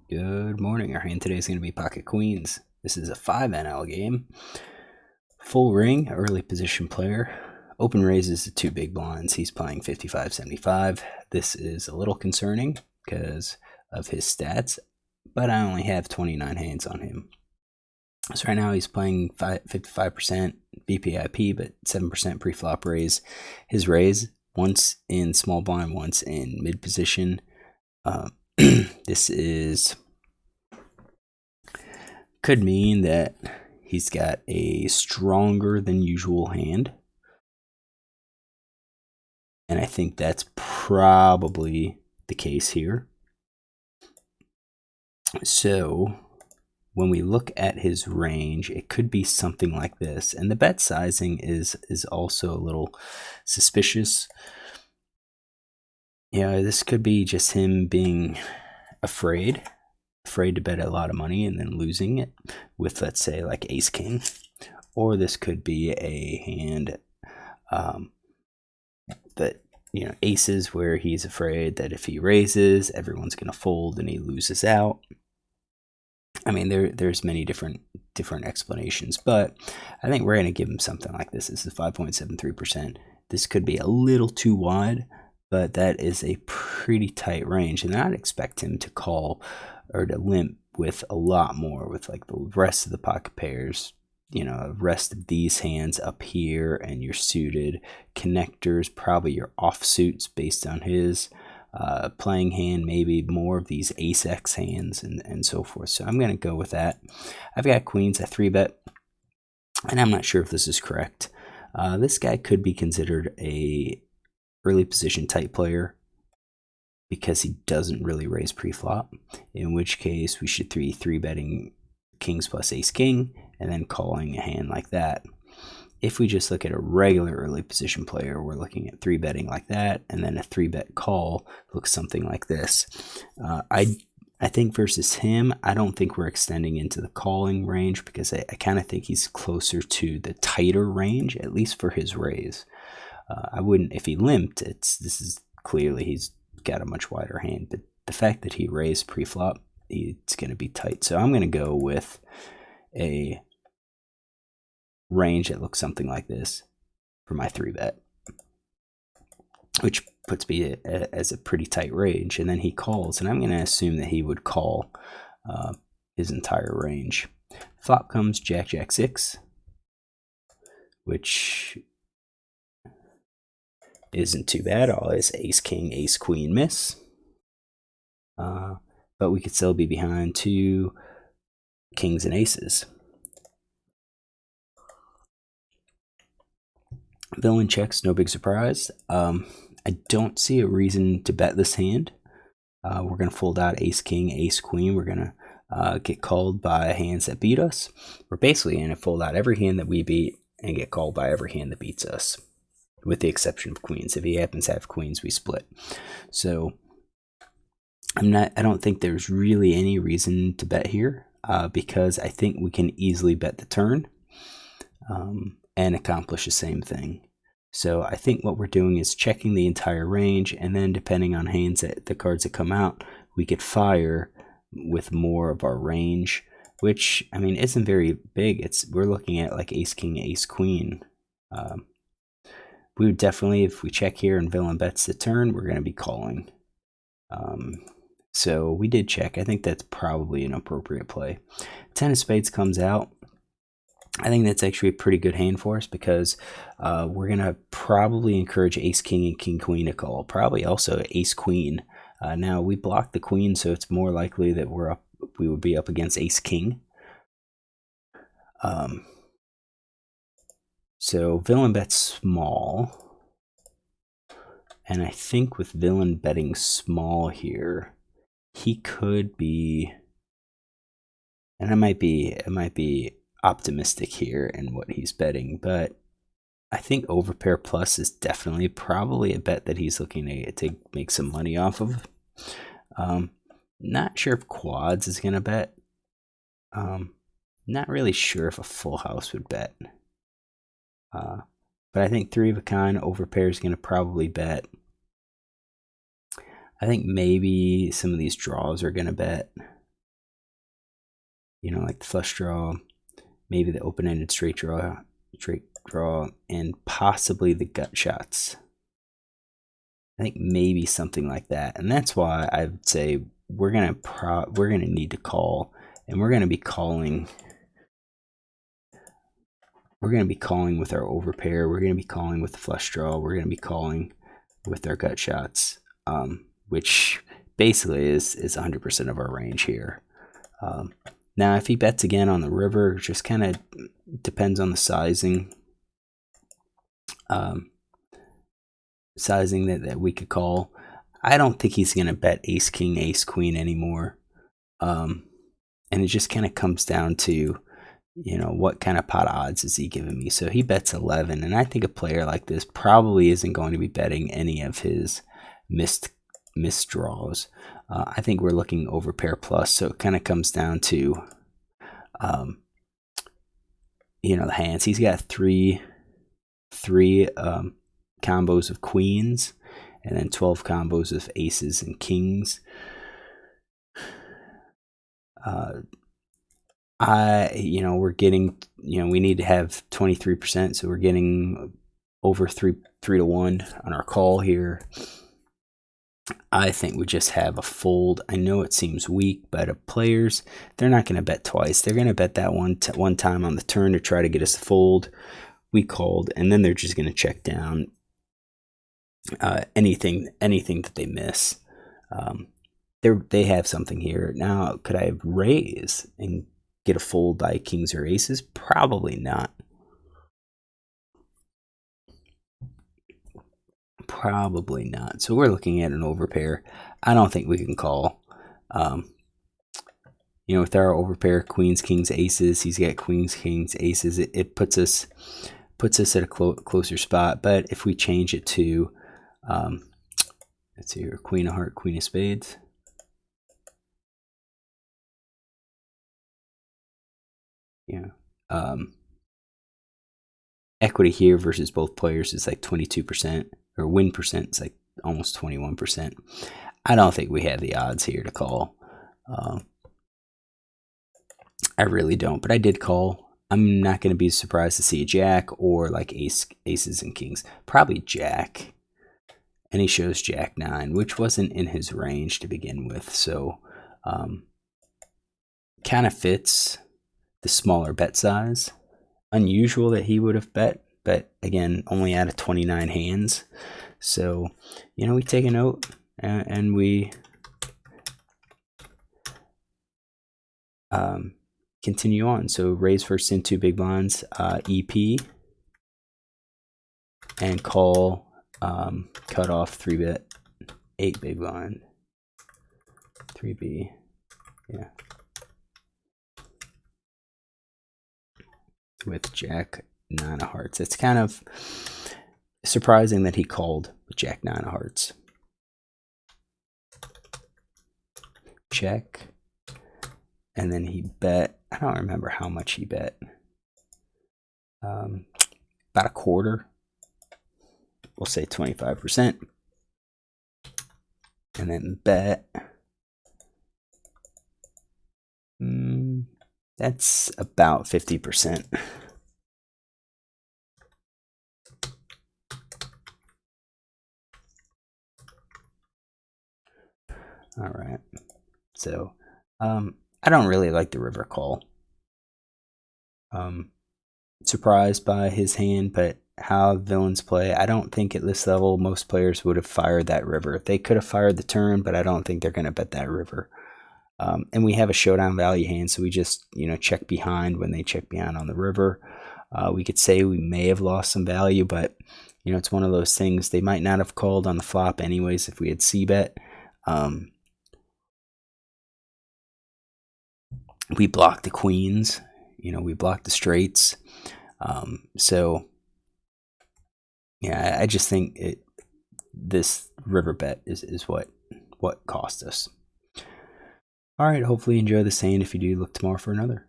Good morning. Our hand today is going to be Pocket Queens. This is a 5NL game. Full ring, early position player. Open raises the two big blinds. He's playing 55-75. This is a little concerning because of his stats, but I only have 29 hands on him. So right now he's playing 55% BPIP, but 7% preflop raise. His raise, once in small blind, once in mid position. This could mean that he's got a stronger than usual hand. And I think that's probably the case here. So when we look at his range, it could be something like this. And the bet sizing is also a little suspicious. This could be just him being afraid to bet a lot of money and then losing it with, let's say, like ace king. Or this could be a hand that, aces, where he's afraid that if he raises, everyone's going to fold and he loses out. I mean, there's many different explanations, but I think we're going to give him something like this. This is 5.73%. This could be a little too wide, but that is a pretty tight range, and I'd expect him to call or to limp with a lot more, with like the rest of the pocket pairs, the rest of these hands up here, and your suited connectors, probably your offsuits based on his playing hand, maybe more of these ace X hands and so forth. So I'm going to go with that. I've got queens at 3-bet, and I'm not sure if this is correct. This guy could be considered a early position type player because he doesn't really raise preflop, in which case we should be 3-betting kings plus ace king and then calling a hand like that. If we just look at a regular early position player, we're looking at 3-betting like that, and then a 3-bet call looks something like this. I think versus him, I don't think we're extending into the calling range, because I kind of think he's closer to the tighter range, at least for his raise. I wouldn't, if he limped, this is clearly he's got a much wider hand, but the fact that he raised preflop, it's going to be tight. So I'm going to go with a range that looks something like this for my 3-bet, which puts me as a pretty tight range. And then he calls, and I'm going to assume that he would call his entire range. Flop comes Jack, Jack 6, which isn't too bad. All is ace, king, ace, queen, miss. But we could still be behind 2 kings and aces. Villain checks, no big surprise. I don't see a reason to bet this hand. We're going to fold out ace, king, ace, queen. We're going to get called by hands that beat us. We're basically going to fold out every hand that we beat and get called by every hand that beats us, with the exception of queens. If he happens to have queens, we split. So I don't think there's really any reason to bet here, because I think we can easily bet the turn and accomplish the same thing. So I think what we're doing is checking the entire range, and then depending on hands that the cards that come out, we could fire with more of our range, which, I mean, isn't very big. We're looking at like ace, king, ace, queen. We would definitely, if we check here and villain bets the turn, we're going to be calling. So we did check. I think that's probably an appropriate play. 10 of spades comes out. I think that's actually a pretty good hand for us, because we're going to probably encourage ace, king, and king, queen to call. Probably also ace, queen. Now, we blocked the queen, so it's more likely that we would be up against ace, king. So villain bets small. And I think with villain betting small here, he could be, and it might be optimistic here in what he's betting, but I think overpair plus is definitely probably a bet that he's looking to make some money off of. Not sure if quads is going to bet. Not really sure if a full house would bet. But I think 3 of a kind overpair is going to probably bet. I think maybe some of these draws are going to bet. you know, like the flush draw, maybe the open-ended straight draw, and possibly the gut shots. I think maybe something like that, and that's why I would say we're gonna need to call, and we're gonna be calling. We're gonna be calling with our overpair. We're gonna be calling with the flush draw. We're gonna be calling with our gut shots, which basically is 100% of our range here. Now, if he bets again on the river, just kind of depends on the sizing. Sizing that we could call. I don't think he's going to bet ace king, ace queen anymore. And it just kind of comes down to, you know, what kind of pot odds is he giving me? So he bets 11, and I think a player like this probably isn't going to be betting any of his missed draws. I think we're looking over pair plus, so it kind of comes down to, you know, the hands. He's got three combos of queens, and then 12 combos of aces and kings. You know, we're getting, you know, we need to have 23%, so we're getting over 3 to 1 on our call here. I think we just have a fold. I know it seems weak, but players, they're not going to bet twice. They're going to bet that one time on the turn to try to get us to fold. We called, and then they're just going to check down anything that they miss. They have something here. Now, could I raise and get a fold by kings or aces? Probably not. Probably not. So we're looking at an overpair. I don't think we can call. You know, with our overpair, queens, kings, aces, he's got queens, kings, aces. It puts us at a closer spot. But if we change it to, let's see here, queen of heart, queen of spades. Yeah. Equity here versus both players is like 22%, or win percent is like almost 21%. I don't think we have the odds here to call. I really don't, but I did call. I'm not going to be surprised to see a jack or like aces and kings. Probably jack. And he shows jack 9, which wasn't in his range to begin with. So kind of fits the smaller bet size. Unusual that he would have bet, but again, only out of 29 hands. So, you know, we take a note and we continue on. So raise first in 2 big blinds, EP, and call, cut off 3-bet, 8 big blind, 3B, yeah. With jack 9 of hearts. It's kind of surprising that he called with jack 9 of hearts. Check. And then he bet, I don't remember how much he bet. About a quarter. We'll say 25%. And then bet. That's about 50%. All right. So, I don't really like the river call. Surprised by his hand, but how villains play, I don't think at this level most players would have fired that river. They could have fired the turn, but I don't think they're going to bet that river. And we have a showdown value hand, so we just, you know, check behind when they check behind on the river. We could say we may have lost some value, but, you know, it's one of those things. They might not have called on the flop anyways if we had c-bet. We blocked the queens, you know, we blocked the straights. So, yeah, I just think this river bet is what cost us. All right, hopefully you enjoy this hand. If you do, look tomorrow for another.